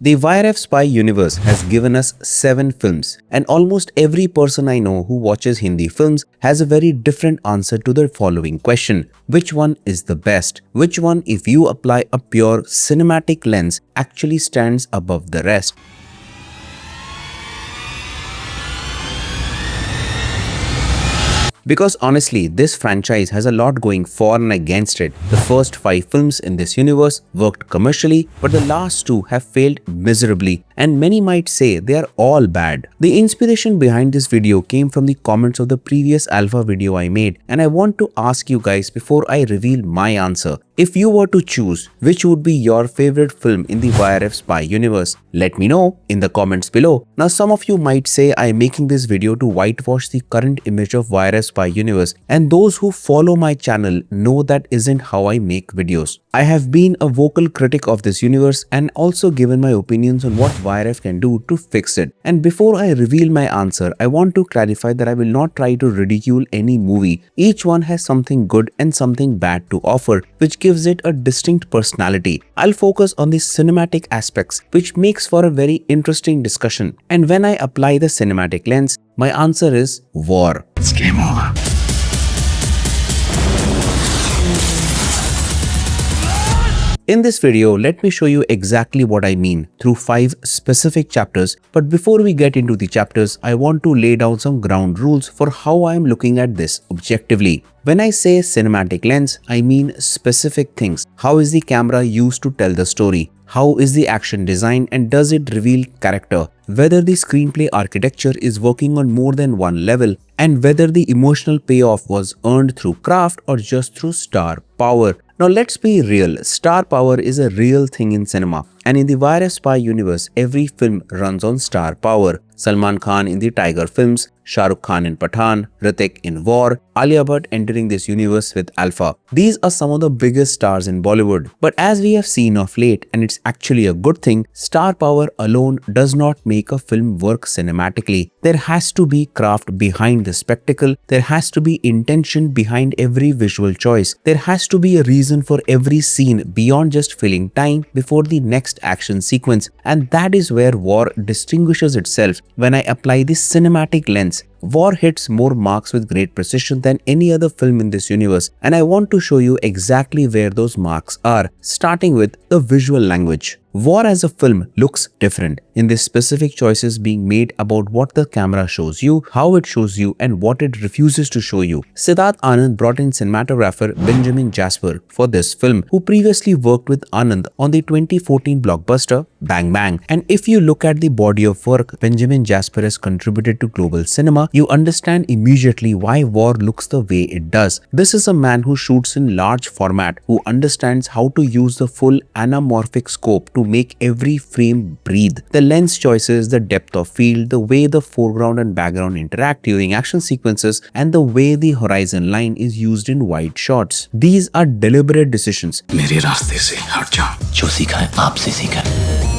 The YRF Spy Universe has given us 7 films, and almost every person I know who watches Hindi films has a very different answer to the following question. Which one is the best? Which one, if you apply a pure cinematic lens, actually stands above the rest? Because honestly, this franchise has a lot going for and against it. The first 5 films in this universe worked commercially, but the last 2 have failed miserably, and many might say they are all bad. The inspiration behind this video came from the comments of the previous alpha video I made, and I want to ask you guys before I reveal my answer. If you were to choose, which would be your favorite film in the YRF Spy universe? Let me know in the comments below. Now, some of you might say I am making this video to whitewash the current image of YRF Spy universe, and those who follow my channel know that isn't how I make videos. I have been a vocal critic of this universe and also given my opinions on what YRF can do to fix it. And before I reveal my answer, I want to clarify that I will not try to ridicule any movie. Each one has something good and something bad to offer, which gives it a distinct personality. I'll focus on the cinematic aspects, which makes for a very interesting discussion. And when I apply the cinematic lens, my answer is War. It's game over. In this video, let me show you exactly what I mean through 5 specific chapters. But before we get into the chapters, I want to lay down some ground rules for how I am looking at this objectively. When I say cinematic lens, I mean specific things. How is the camera used to tell the story? How is the action designed, and does it reveal character? Whether the screenplay architecture is working on more than one level, and whether the emotional payoff was earned through craft or just through star power. Now let's be real, star power is a real thing in cinema, and in the YRF Spy universe, every film runs on star power. Salman Khan in the Tiger films, Shah Rukh Khan in Pathaan, Hrithik in War, Alia Bhatt entering this universe with Alpha. These are some of the biggest stars in Bollywood. But as we have seen of late, and it's actually a good thing, star power alone does not make a film work cinematically. There has to be craft behind the spectacle. There has to be intention behind every visual choice. There has to be a reason for every scene beyond just filling time before the next action sequence. And that is where War distinguishes itself. When I apply this cinematic lens, War hits more marks with great precision than any other film in this universe, and I want to show you exactly where those marks are, starting with the visual language. War as a film looks different in the specific choices being made about what the camera shows you, how it shows you, and what it refuses to show you. Siddharth Anand brought in cinematographer Benjamin Jasper for this film, who previously worked with Anand on the 2014 blockbuster Bang Bang. And if you look at the body of work Benjamin Jasper has contributed to global cinema, you understand immediately why War looks the way it does. This is a man who shoots in large format, who understands how to use the full anamorphic scope to make every frame breathe. The lens choices, the depth of field, the way the foreground and background interact during action sequences, and the way the horizon line is used in wide shots. These are deliberate decisions. मेरे रास्ते से हट जाओ। जो सीखा है आपसे सीखा है।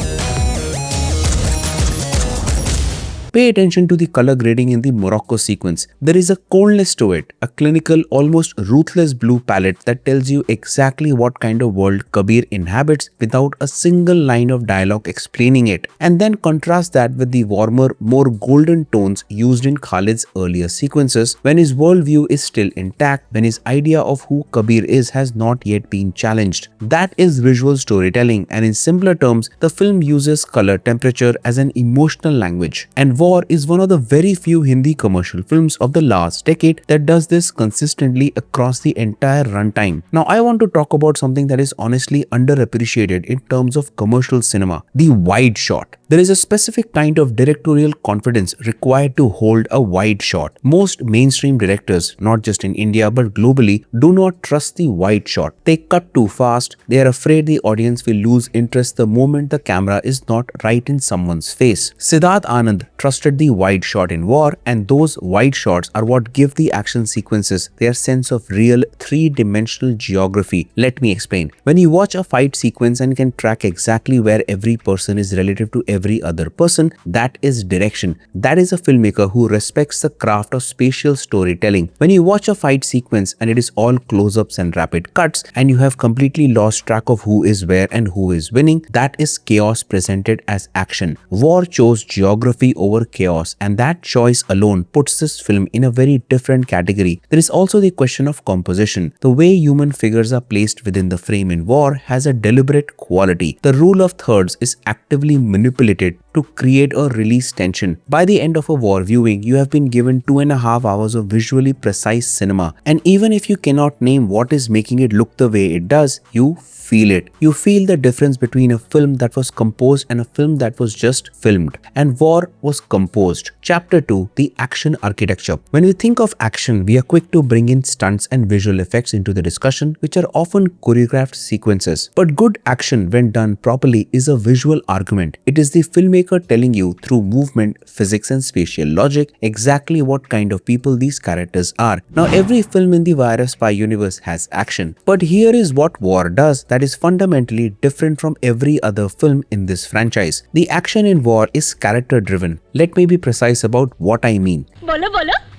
Pay attention to the color grading in the Morocco sequence. There is a coldness to it, a clinical, almost ruthless blue palette that tells you exactly what kind of world Kabir inhabits without a single line of dialogue explaining it. And then contrast that with the warmer, more golden tones used in Khalid's earlier sequences when his worldview is still intact, when his idea of who Kabir is has not yet been challenged. That is visual storytelling, and in simpler terms, the film uses color temperature as an emotional language. And War is one of the very few Hindi commercial films of the last decade that does this consistently across the entire runtime. Now, I want to talk about something that is honestly underappreciated in terms of commercial cinema: the wide shot. There is a specific kind of directorial confidence required to hold a wide shot. Most mainstream directors, not just in India but globally, do not trust the wide shot. They cut too fast. They are afraid the audience will lose interest the moment the camera is not right in someone's face. Siddharth Anand trusts trusted the wide shot in war, and those wide shots are what give the action sequences their sense of real three-dimensional geography. Let me explain. When you watch a fight sequence and can track exactly where every person is relative to every other person, that is direction. That is a filmmaker who respects the craft of spatial storytelling. When you watch a fight sequence and it is all close-ups and rapid cuts and you have completely lost track of who is where and who is winning, that is chaos presented as action. War chose geography over chaos, and that choice alone puts this film in a very different category. There is also the question of composition. The way human figures are placed within the frame in war has a deliberate quality. The rule of thirds is actively manipulated to create or release tension. By the end of a war viewing, you have been given 2.5 hours of visually precise cinema, and even if you cannot name what is making it look the way it does, you feel it. You feel the difference between a film that was composed and a film that was just filmed. And War was composed. Chapter 2, the action architecture. When we think of action, we are quick to bring in stunts and visual effects into the discussion, which are often choreographed sequences. But good action, when done properly, is a visual argument. It is the filmmaker telling you through movement, physics and spatial logic exactly what kind of people these characters are. Now, every film in the YRF Spy Universe has action. But here is what War does that is fundamentally different from every other film in this franchise. The action in War is character driven. Let me be precise about what I mean. Bolo,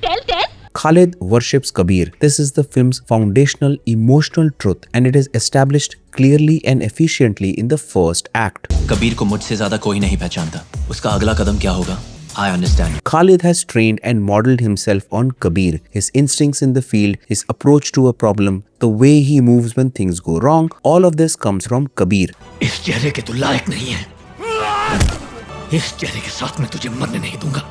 tell. Khalid worships Kabir. This is the film's foundational emotional truth, and it is established clearly and efficiently in the first act. Kabir को मुझसे ज्यादा कोई नहीं पहचानता. उसका अगला कदम क्या होगा? I understand. Khalid has trained and modeled himself on Kabir. His instincts in the field, his approach to a problem, the way he moves when things go wrong, all of this comes from Kabir. इस चेहरे के तू लायक नहीं है. इस चेहरे के साथ मैं तुझे मरने नहीं दूंगा.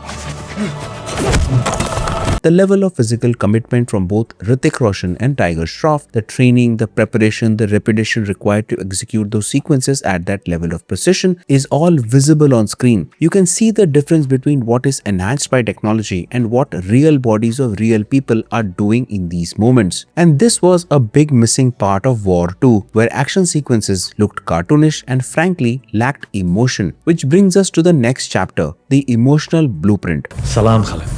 The level of physical commitment from both Hrithik Roshan and Tiger Shroff, the training, the preparation, the repetition required to execute those sequences at that level of precision is all visible on screen. You can see the difference between what is enhanced by technology and what real bodies of real people are doing in these moments. And this was a big missing part of War 2, where action sequences looked cartoonish and frankly lacked emotion. Which brings us to the next chapter, the emotional blueprint. Salam Khalid.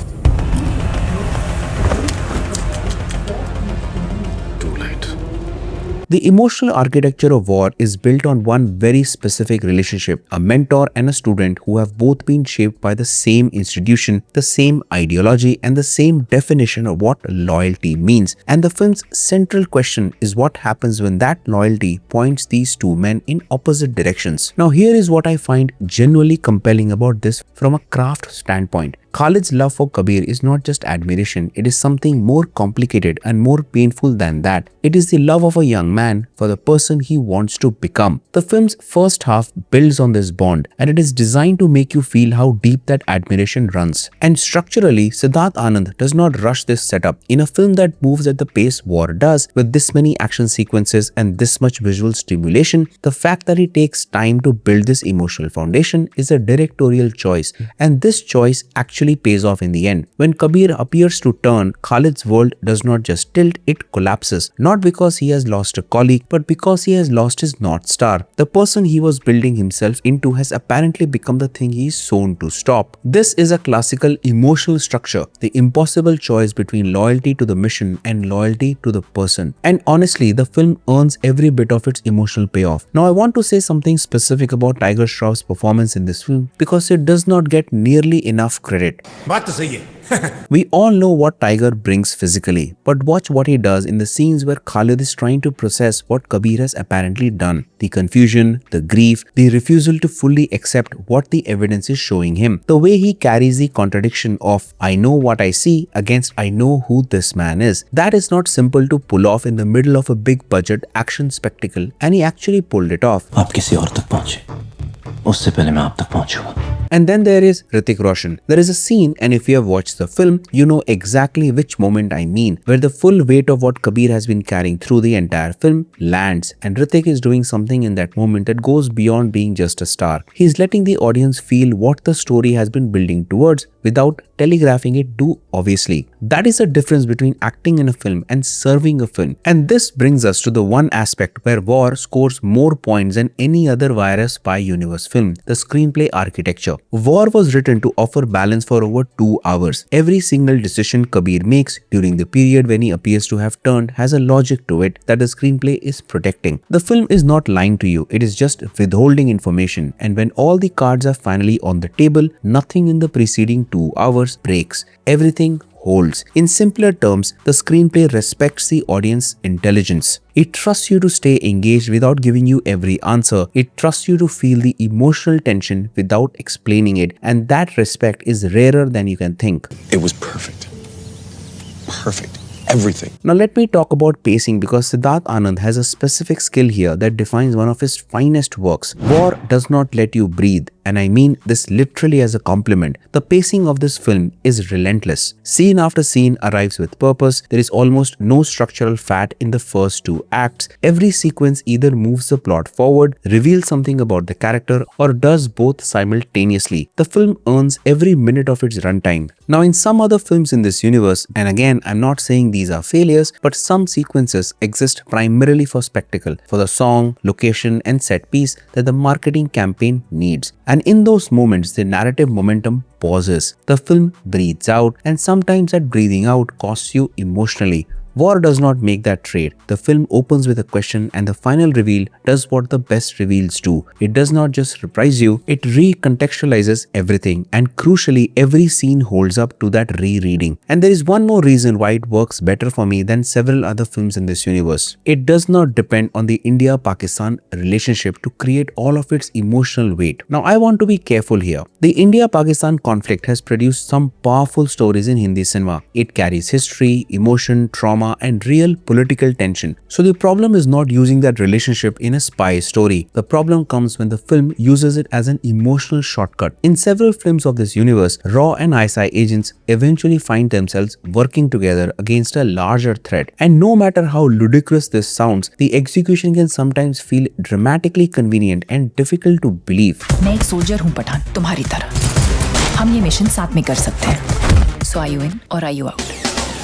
The emotional architecture of War is built on one very specific relationship, a mentor and a student who have both been shaped by the same institution, the same ideology, and the same definition of what loyalty means. And the film's central question is what happens when that loyalty points these two men in opposite directions. Now, here is what I find genuinely compelling about this from a craft standpoint. Khalid's love for Kabir is not just admiration, it is something more complicated and more painful than that. It is the love of a young man for the person he wants to become. The film's first half builds on this bond, and it is designed to make you feel how deep that admiration runs. And structurally, Siddharth Anand does not rush this setup. In a film that moves at the pace War does, with this many action sequences and this much visual stimulation, the fact that it takes time to build this emotional foundation is a directorial choice, and this choice actually pays off in the end. When Kabir appears to turn, Khalid's world does not just tilt, it collapses. Not because he has lost a colleague, but because he has lost his North Star. The person he was building himself into has apparently become the thing he is sown to stop. This is a classical emotional structure, the impossible choice between loyalty to the mission and loyalty to the person. And honestly, the film earns every bit of its emotional payoff. Now, I want to say something specific about Tiger Shroff's performance in this film because it does not get nearly enough credit. बात तो सही है. We all know what Tiger brings physically, but watch what he does in the scenes where Khalid is trying to process what Kabir has apparently done. The confusion, the grief, the refusal to fully accept what the evidence is showing him. The way he carries the contradiction of I know what I see against I know who this man is. That is not simple to pull off in the middle of a big budget action spectacle, and he actually pulled it off. आप किसी और तक पहुंचे, उससे पहले मैं आप तक पहुंचूंगा. And then there is Hrithik Roshan. There is a scene, and if you have watched the film, you know exactly which moment I mean, where the full weight of what Kabir has been carrying through the entire film lands, and Hrithik is doing something in that moment that goes beyond being just a star. He is letting the audience feel what the story has been building towards, without telegraphing it too obviously. That is the difference between acting in a film and serving a film. And this brings us to the one aspect where War scores more points than any other YRF Spy Universe film, the screenplay architecture. War was written to offer balance for over 2 hours. Every single decision Kabir makes during the period when he appears to have turned has a logic to it that the screenplay is protecting. The film is not lying to you, it is just withholding information, and when all the cards are finally on the table, nothing in the preceding 2 hours breaks. Everything holds. In simpler terms, the screenplay respects the audience intelligence. It trusts you to stay engaged without giving you every answer. It trusts you to feel the emotional tension without explaining it, and that respect is rarer than you can think. It was perfect. Perfect. Everything. Now let me talk about pacing, because Siddharth Anand has a specific skill here that defines one of his finest works. War does not let you breathe, and I mean this literally as a compliment. The pacing of this film is relentless. Scene after scene arrives with purpose. There is almost no structural fat in the first 2 acts. Every sequence either moves the plot forward, reveals something about the character, or does both simultaneously. The film earns every minute of its runtime. Now in some other films in this universe, and again I'm not saying these are failures, but some sequences exist primarily for spectacle, for the song, location and set piece that the marketing campaign needs. And in those moments, the narrative momentum pauses. The film breathes out, and sometimes that breathing out costs you emotionally. War does not make that trade. The film opens with a question, and the final reveal does what the best reveals do. It does not just surprise you, it recontextualizes everything, and crucially, every scene holds up to that rereading. And there is one more reason why it works better for me than several other films in this universe. It does not depend on the India-Pakistan relationship to create all of its emotional weight. Now I want to be careful here. The India-Pakistan conflict has produced some powerful stories in Hindi cinema. It carries history, emotion, trauma, and real political tension. So the problem is not using that relationship in a spy story. The problem comes when the film uses it as an emotional shortcut. In several films of this universe, RAW-ISI agents eventually find themselves working together against a larger threat. And no matter how ludicrous this sounds, the execution can sometimes feel dramatically convenient and difficult to believe. मैं एक soldier हूँ पठान, तुम्हारी तरह। हम ये mission साथ में कर सकते हैं। So are you in or are you out?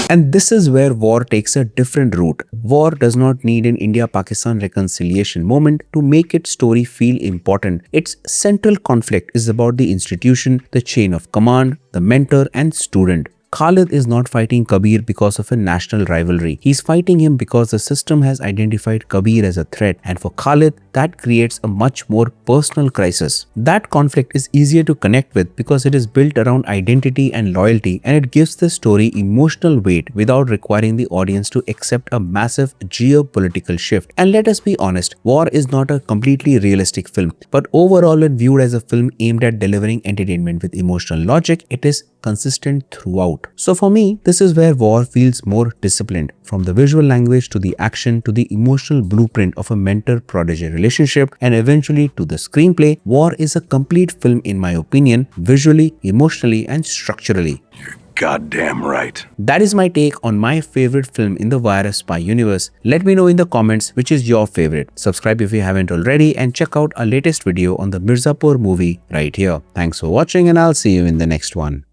And this is where War takes a different route. War does not need an India-Pakistan reconciliation moment to make its story feel important. Its central conflict is about the institution, the chain of command, the mentor and student. Khalid is not fighting Kabir because of a national rivalry. He's fighting him because the system has identified Kabir as a threat, and for Khalid, that creates a much more personal crisis. That conflict is easier to connect with because it is built around identity and loyalty, and it gives the story emotional weight without requiring the audience to accept a massive geopolitical shift. And let us be honest, War is not a completely realistic film, but overall when viewed as a film aimed at delivering entertainment with emotional logic, it is consistent throughout. So for me, this is where War feels more disciplined. From the visual language to the action to the emotional blueprint of a mentor-protege relationship and eventually to the screenplay, War is a complete film in my opinion, visually, emotionally and structurally. You're goddamn right. That is my take on my favorite film in the YRF Spy Universe. Let me know in the comments which is your favorite. Subscribe if you haven't already and check out our latest video on the Mirzapur movie right here. Thanks for watching and I'll see you in the next one.